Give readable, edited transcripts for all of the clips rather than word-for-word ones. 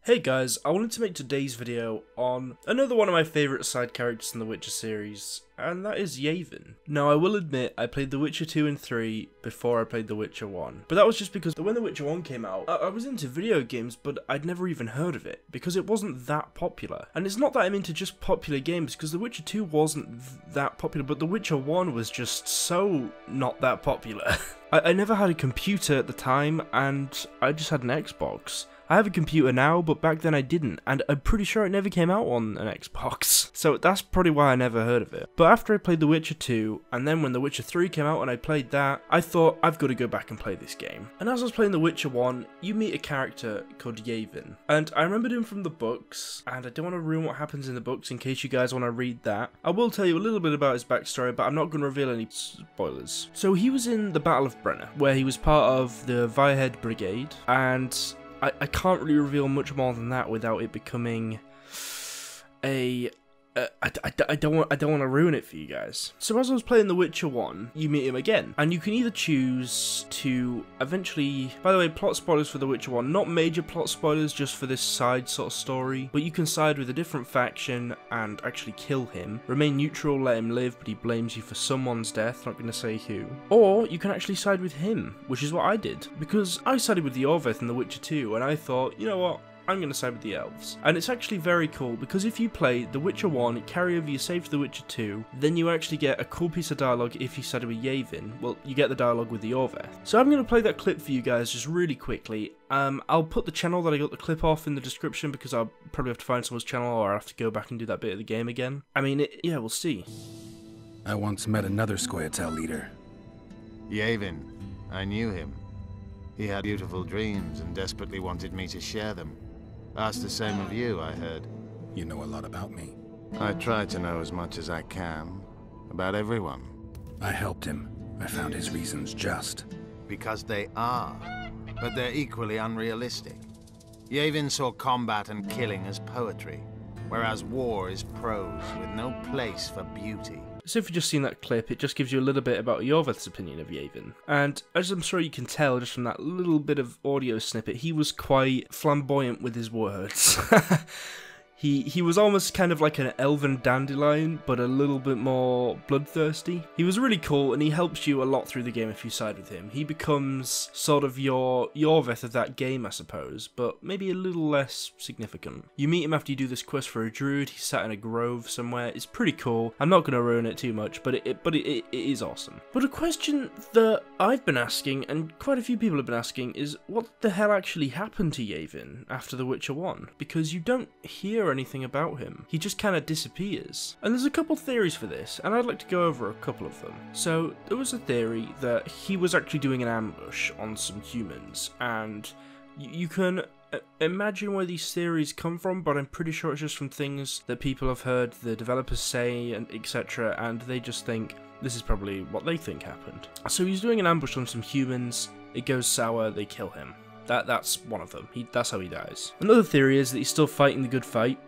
Hey guys, I wanted to make today's video on another one of my favourite side characters in the Witcher series, and that is Yaevinn. Now I will admit I played The Witcher 2 and 3 before I played The Witcher 1, but that was just because when The Witcher 1 came out, I was into video games, but I'd never even heard of it, because it wasn't that popular. And it's not that I'm into just popular games, because The Witcher 2 wasn't that popular, but The Witcher 1 was just so not that popular. I never had a computer at the time, and I just had an Xbox. I have a computer now, but back then I didn't, and I'm pretty sure it never came out on an Xbox, so that's probably why I never heard of it. But after I played The Witcher 2, and then when The Witcher 3 came out and I played that, I thought, I've got to go back and play this game. And as I was playing The Witcher 1, you meet a character called Yaevinn, and I remembered him from the books, and I don't want to ruin what happens in the books in case you guys want to read that. I will tell you a little bit about his backstory, but I'm not going to reveal any spoilers. So he was in the Battle of Brenna, where he was part of the Firehead Brigade, and I can't really reveal much more than that without it becoming a... I don't want to ruin it for you guys. So as I was playing The Witcher 1, you meet him again, and you can either choose to eventually... By the way, plot spoilers for The Witcher 1, not major plot spoilers, just for this side sort of story, but you can side with a different faction and actually kill him, remain neutral, let him live, but he blames you for someone's death, not going to say who. Or you can actually side with him, which is what I did, because I sided with the Yaevinn in The Witcher 2, and I thought, you know what? I'm going to side with the elves. And it's actually very cool, because if you play The Witcher 1, carry over your save to The Witcher 2, then you actually get a cool piece of dialogue if you sided with Yaevinn. Well, you get the dialogue with the Yaevinn. So I'm going to play that clip for you guys just really quickly. I'll put the channel that I got the clip off in the description, because I'll probably have to find someone's channel, or I'll have to go back and do that bit of the game again. I mean, yeah, we'll see. I once met another Scoia'tael leader. Yaevinn. I knew him. He had beautiful dreams and desperately wanted me to share them. Asked the same of you, I heard. You know a lot about me. I try to know as much as I can. About everyone. I helped him. I found his reasons just. Because they are. But they're equally unrealistic. Yaevinn saw combat and killing as poetry, whereas war is prose with no place for beauty. So if you've just seen that clip, it just gives you a little bit about Yaevenn's opinion of Yaevinn. And as I'm sure you can tell just from that little bit of audio snippet, he was quite flamboyant with his words. He was almost kind of like an elven dandelion, but a little bit more bloodthirsty. He was really cool, and he helps you a lot through the game if you side with him. He becomes sort of your Yaevinn of that game, I suppose, but maybe a little less significant. You meet him after you do this quest for a druid. He's sat in a grove somewhere. It's pretty cool. I'm not going to ruin it too much, but it is awesome. But a question that I've been asking, and quite a few people have been asking, is what the hell actually happened to Yaevinn after The Witcher 1? Because you don't hear anything about him. He just kind of disappears. And there's a couple theories for this, and I'd like to go over a couple of them. So there was a theory that he was actually doing an ambush on some humans, and you can imagine where these theories come from, but I'm pretty sure it's just from things that people have heard the developers say and etc., and they just think this is probably what they think happened. So he's doing an ambush on some humans, it goes sour, they kill him. That's one of them. That's how he dies. Another theory is that he's still fighting the good fight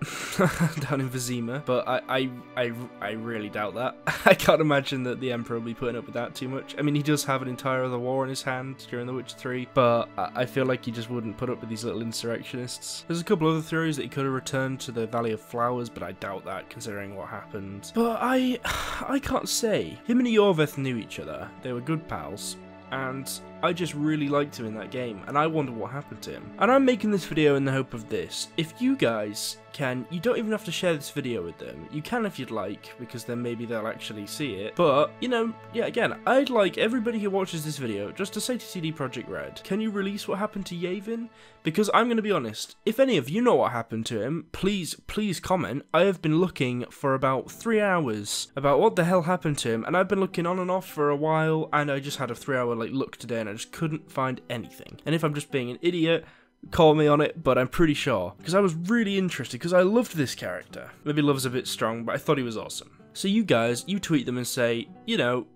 down in Vizima, but I really doubt that. I can't imagine that the Emperor will be putting up with that too much. I mean, he does have an entire other war in his hand during The Witcher 3, but I feel like he just wouldn't put up with these little insurrectionists. There's a couple other theories that he could have returned to the Valley of Flowers, but I doubt that considering what happened. But I can't say. Him and Yaevinn knew each other. They were good pals. And I just really liked him in that game, and I wonder what happened to him. And I'm making this video in the hope of this. If you guys can, you don't even have to share this video with them. You can if you'd like, because then maybe they'll actually see it. But, you know, yeah, again, I'd like everybody who watches this video just to say to CD Projekt Red, can you release what happened to Yaevinn? Because I'm going to be honest, if any of you know what happened to him, please comment. I have been looking for about 3 hours about what the hell happened to him, and I've been looking on and off for a while, and I just had a 3-hour look today, and I just couldn't find anything. And if I'm just being an idiot, call me on it, but I'm pretty sure, because I was really interested, because I loved this character. Maybe love's a bit strong, but I thought he was awesome. So you guys, you tweet them and say, you know,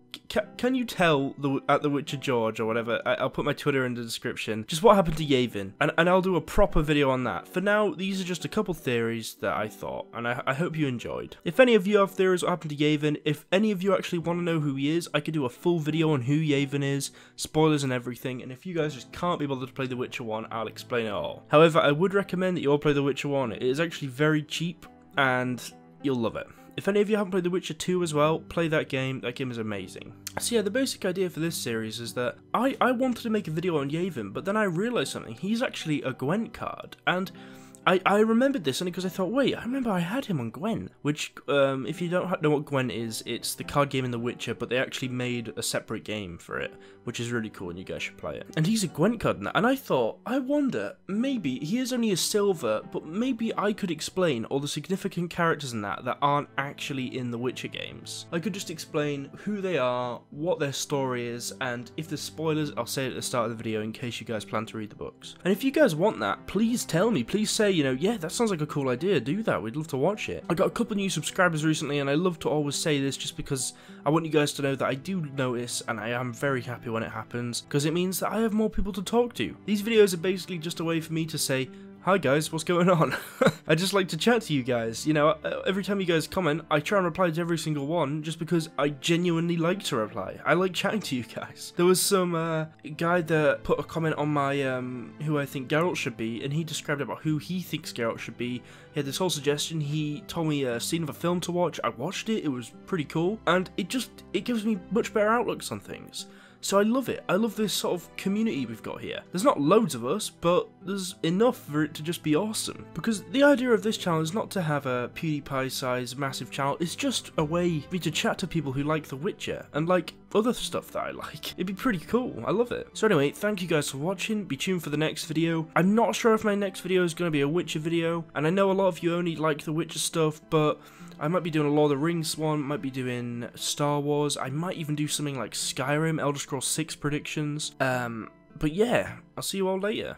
can you tell at the Witcher George or whatever, I'll put my Twitter in the description, just what happened to Yaevinn, and I'll do a proper video on that. For now, these are just a couple theories that I thought, and I hope you enjoyed. If any of you have theories what happened to Yaevinn, if any of you actually want to know who he is, I could do a full video on who Yaevinn is, spoilers and everything, and if you guys just can't be bothered to play The Witcher 1, I'll explain it all. However, I would recommend that you all play The Witcher 1. It is actually very cheap, and you'll love it. If any of you haven't played The Witcher 2 as well, play that game. That game is amazing. So yeah, the basic idea for this series is that I wanted to make a video on Yaevinn, but then I realised something. He's actually a Gwent card, and I remembered this only because I thought, wait, I remember I had him on Gwent, which, if you don't know what Gwent is, it's the card game in The Witcher, but they actually made a separate game for it, which is really cool, and you guys should play it. And he's a Gwent card in that, and I thought, I wonder, maybe, he is only a silver, but maybe I could explain all the significant characters in that aren't actually in The Witcher games. I could just explain who they are, what their story is, and if there's spoilers, I'll say it at the start of the video in case you guys plan to read the books. And if you guys want that, please tell me, please say, you know, yeah, that sounds like a cool idea, do that, we'd love to watch it. I got a couple new subscribers recently, and I love to always say this just because I want you guys to know that I do notice, and I am very happy when it happens, because it means that I have more people to talk to. These videos are basically just a way for me to say, hi guys, what's going on? I just like to chat to you guys. You know, every time you guys comment, I try and reply to every single one just because I genuinely like to reply. I like chatting to you guys. There was some guy that put a comment on my who I think Geralt should be, and he described about who he thinks Geralt should be. He had this whole suggestion. He told me a scene of a film to watch. I watched it. It was pretty cool, and it gives me much better outlooks on things. So I love it. I love this sort of community we've got here. There's not loads of us, but there's enough for it to just be awesome. Because the idea of this channel is not to have a PewDiePie-sized massive channel. It's just a way for me to chat to people who like The Witcher and like other stuff that I like. It'd be pretty cool. I love it. So anyway, thank you guys for watching. Be tuned for the next video. I'm not sure if my next video is going to be a Witcher video, and I know a lot of you only like The Witcher stuff, but I might be doing a Lord of the Rings one, might be doing Star Wars, I might even do something like Skyrim, Elder Scrolls 6 predictions. But yeah, I'll see you all later.